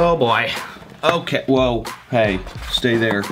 Oh boy. Okay, whoa, hey, stay there.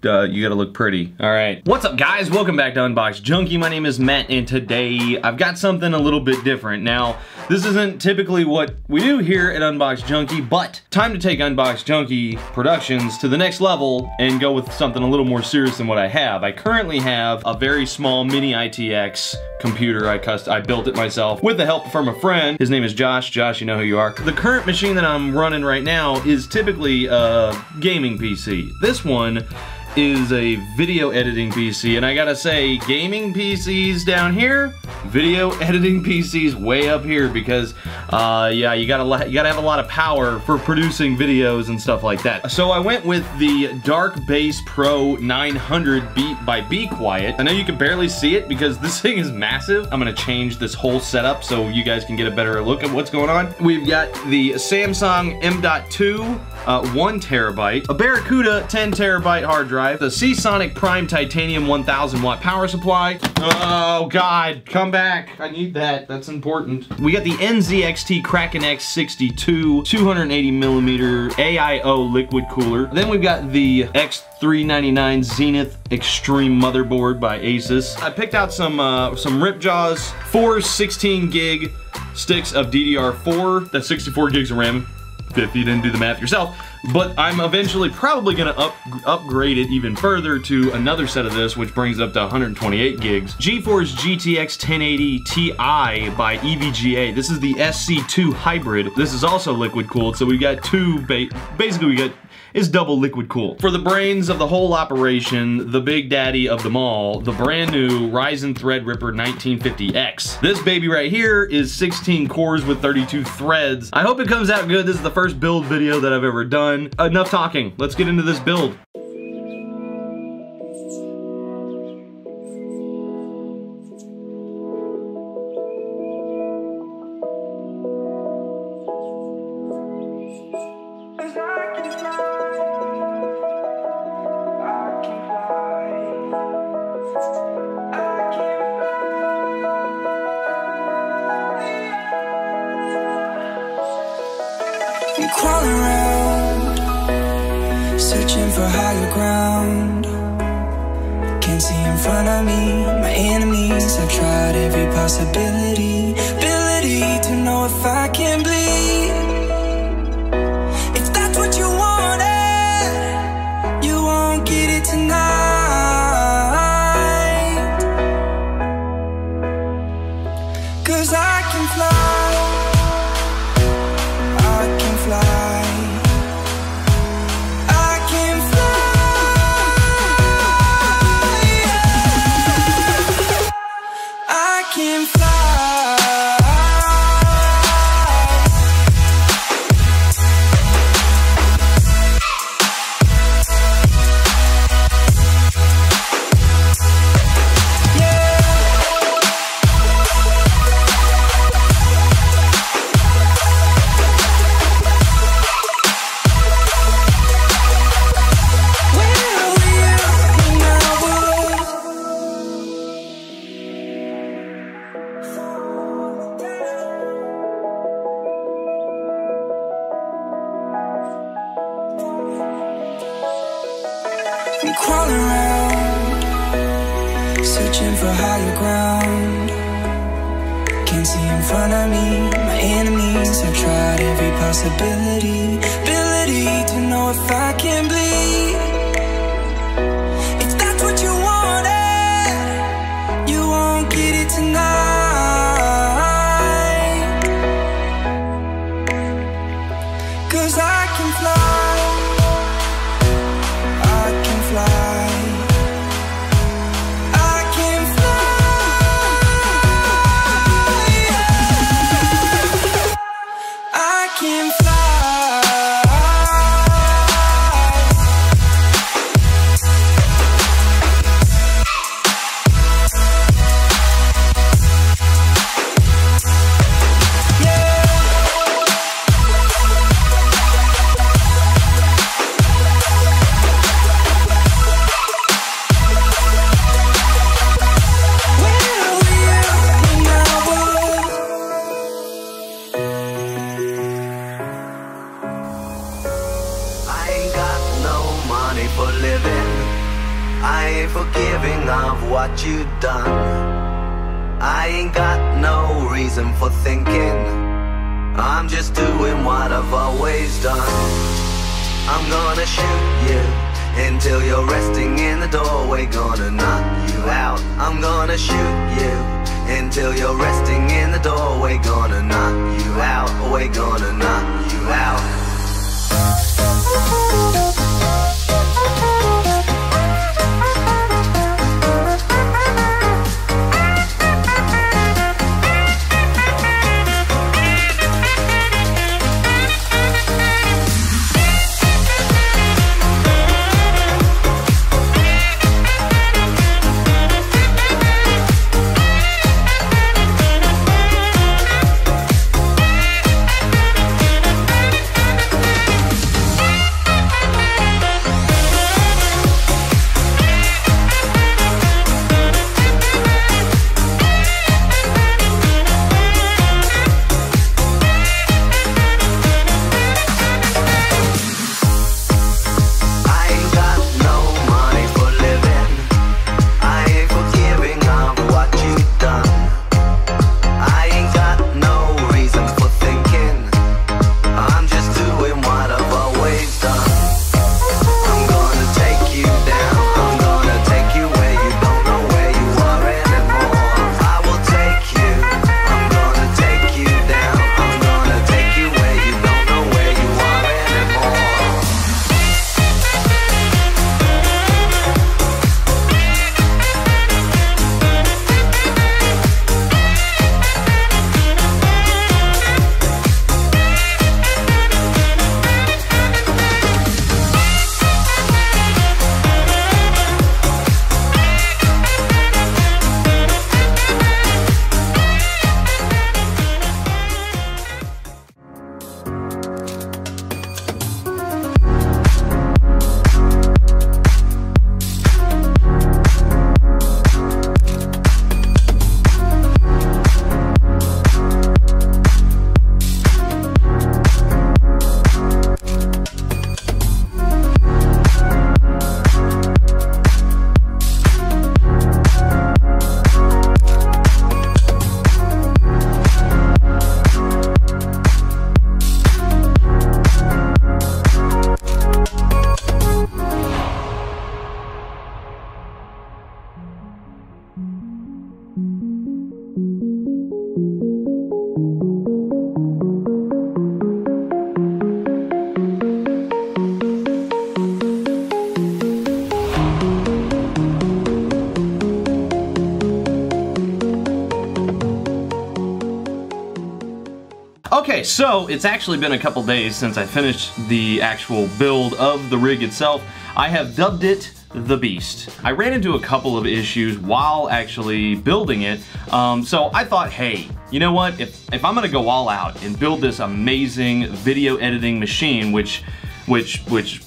You gotta look pretty. All right. What's up, guys? Welcome back to Unbox Junkie. My name is Matt, and today I've got something a little bit different. Now, this isn't typically what we do here at Unbox Junkie, but time to take Unbox Junkie Productions to the next level and go with something a little more serious than what I have. I currently have a very small mini ITX computer. I built it myself with the help from a friend. His name is Josh. Josh, you know who you are. The current machine that I'm running right now is typically a gaming PC. This one is a video editing PC, and I gotta say, gaming PCs down here, video editing PCs way up here, because yeah, you gotta have a lot of power for producing videos and stuff like that. So I went with the Dark Base Pro 900 by Be Quiet. I know you can barely see it because this thing is massive. I'm gonna change this whole setup so you guys can get a better look at what's going on. We've got the Samsung M.2 1 terabyte, a Barracuda 10 terabyte hard drive, the Seasonic Prime Titanium 1000 watt power supply. Oh God, come back. I need that, that's important. We got the NZXT Kraken X62 280 millimeter AIO liquid cooler. Then we've got the X399 Zenith Extreme motherboard by Asus. I picked out some rip jaws, 4 16 gig sticks of DDR4, that's 64 gigs of RAM. If you didn't do the math yourself, but I'm eventually probably gonna upgrade it even further to another set of this, which brings it up to 128 gigs. GeForce GTX 1080 Ti by EVGA. This is the SC2 hybrid. This is also liquid cooled, so we got two, basically we got, is double liquid cooled. For the brains of the whole operation, the big daddy of them all, the brand new Ryzen Threadripper 1950X. This baby right here is 16 cores with 32 threads. I hope it comes out good. This is the first build video that I've ever done. Enough talking, let's get into this build. I'm crawling around, searching for higher ground. Can't see in front of me, my enemies. I've tried every possibility, ability to know if I can bleed. If that's what you wanted, you won't get it tonight. 'Cause I can fly. I'm crawling around, searching for higher ground. Can't see in front of me, my enemies. I've tried every possibility, ability to know if I can bleed. If that's what you wanted, you won't get it tonight. 'Cause I can fly. money for living. I ain't forgiving of what you done. I ain't got no reason for thinking. I'm just doing what I've always done. I'm gonna shoot you until you're resting in the doorway, gonna knock you out. I'm gonna shoot you until you're resting in the doorway, gonna knock you out. We're gonna knock you out. Okay, so it's actually been a couple days since I finished the actual build of the rig itself. I have dubbed it the Beast. I ran into a couple of issues while actually building it, so I thought, hey, you know what? If I'm gonna go all out and build this amazing video editing machine, which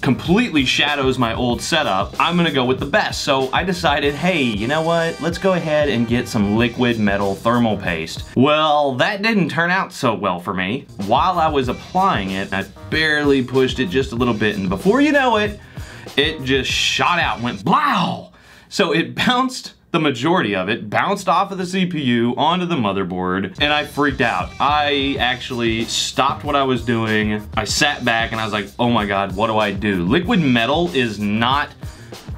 completely shadows my old setup, I'm gonna go with the best. So I decided, hey, you know what? Let's go ahead and get some liquid metal thermal paste. Well, that didn't turn out so well for me. While I was applying it, I barely pushed it just a little bit, and before you know it, it just shot out, went blow! So it bounced, the majority of it, bounced off of the CPU onto the motherboard, and I freaked out. I actually stopped what I was doing. I sat back and I was like, oh my God, what do I do? Liquid metal is not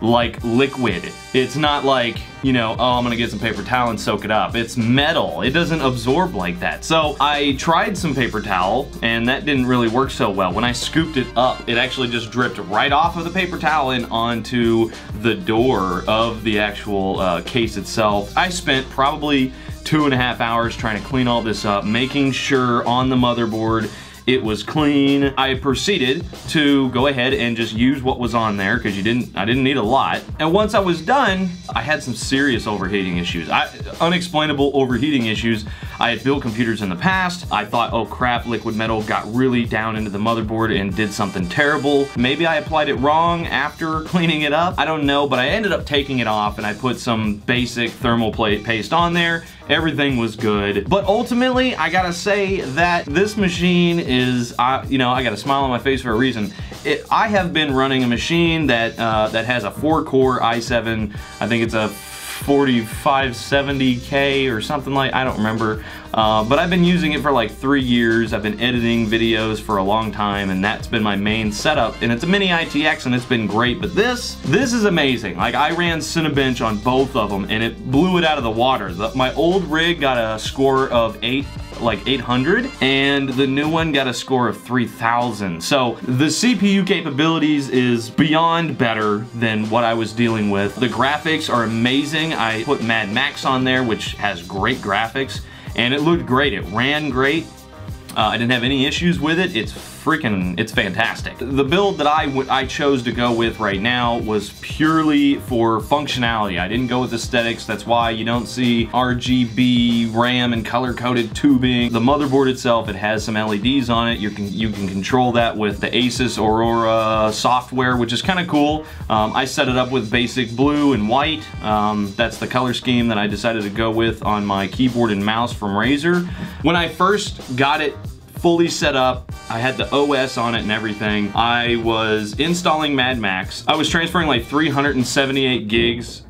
like liquid. It's not like, you know, oh, I'm gonna get some paper towel and soak it up. It's metal. It doesn't absorb like that. So I tried some paper towel and that didn't really work so well. When I scooped it up, it actually just dripped right off of the paper towel and onto the door of the actual case itself. I spent probably 2.5 hours trying to clean all this up, making sure on the motherboard it was clean. I proceeded to go ahead and just use what was on there because I didn't need a lot. And once I was done, I had some serious overheating issues. Unexplainable overheating issues. I had built computers in the past. I thought, oh crap, liquid metal got really down into the motherboard and did something terrible. Maybe I applied it wrong after cleaning it up. I don't know, but I ended up taking it off and I put some basic thermal plate paste on there. Everything was good. But ultimately, I gotta say that this machine is, you know, I got a smile on my face for a reason. I have been running a machine that that has a 4-core i7, I think it's a 4570K or something like, I don't remember. But I've been using it for like 3 years. I've been editing videos for a long time, and that's been my main setup. And it's a mini ITX, and it's been great. But this is amazing. Like, I ran Cinebench on both of them, and it blew it out of the water. My old rig got a score of 800, and the new one got a score of 3000. So the CPU capabilities is beyond better than what I was dealing with. The graphics are amazing. I put Mad Max on there, which has great graphics, and it looked great. It ran great. I didn't have any issues with it. It's fantastic. The build that I chose to go with right now was purely for functionality. I didn't go with aesthetics. That's why you don't see RGB RAM and color-coded tubing. The motherboard itself, it has some LEDs on it. You can control that with the Asus Aurora software, which is kind of cool. I set it up with basic blue and white. That's the color scheme that I decided to go with on my keyboard and mouse from Razer. When I first got it fully set up, I had the OS on it and everything. I was installing Mad Max. I was transferring like 378 gigs.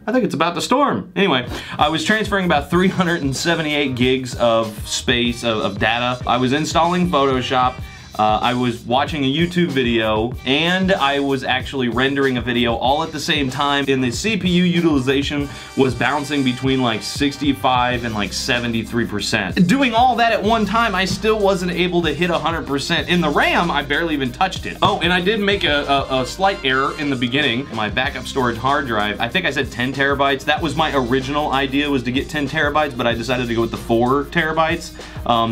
I think it's about to storm. Anyway, I was transferring about 378 gigs of space, of data. I was installing Photoshop. I was watching a YouTube video, and I was actually rendering a video all at the same time, and the CPU utilization was bouncing between like 65 and like 73%. Doing all that at one time, I still wasn't able to hit 100%. In the RAM, I barely even touched it. Oh, and I did make a slight error in the beginning. My backup storage hard drive, I think I said 10 terabytes. That was my original idea, was to get 10 terabytes, but I decided to go with the 4 terabytes.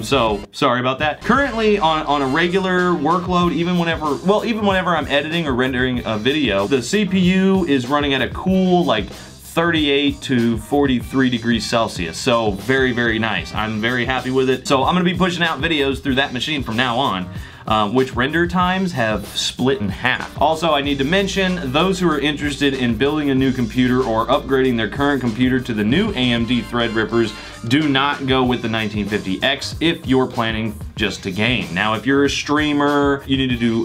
So sorry about that. Currently on a regular workload, even whenever I'm editing or rendering a video, the CPU is running at a cool like 38 to 43 degrees Celsius. So very, very nice. I'm very happy with it. So I'm gonna be pushing out videos through that machine from now on. Which render times have split in half. Also, I need to mention, those who are interested in building a new computer or upgrading their current computer to the new AMD Threadrippers, do not go with the 1950X if you're planning just to game. Now, if you're a streamer, you need to do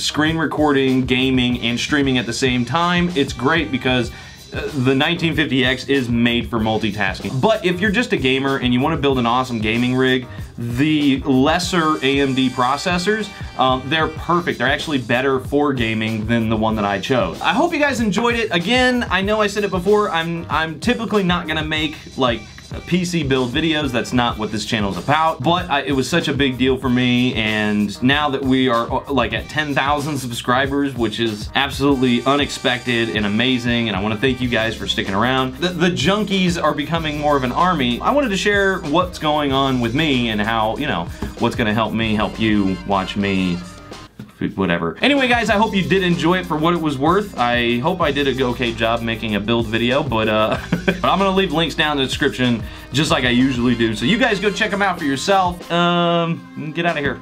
screen recording, gaming, and streaming at the same time, it's great because the 1950X is made for multitasking. But if you're just a gamer and you want to build an awesome gaming rig, the lesser AMD processors, they're perfect. They're actually better for gaming than the one that I chose. I hope you guys enjoyed it. Again, I know I said it before, I'm typically not gonna make like PC build videos. That's not what this channel is about, but it was such a big deal for me, and now that we are like at 10,000 subscribers, which is absolutely unexpected and amazing, and I want to thank you guys for sticking around. The junkies are becoming more of an army. I wanted to share what's going on with me and how, you know, what's going to help me help you watch me, whatever. Anyway, guys, I hope you did enjoy it for what it was worth. I hope I did a okay job making a build video, but I'm gonna leave links down in the description just like I usually do, so you guys go check them out for yourself. Get out of here.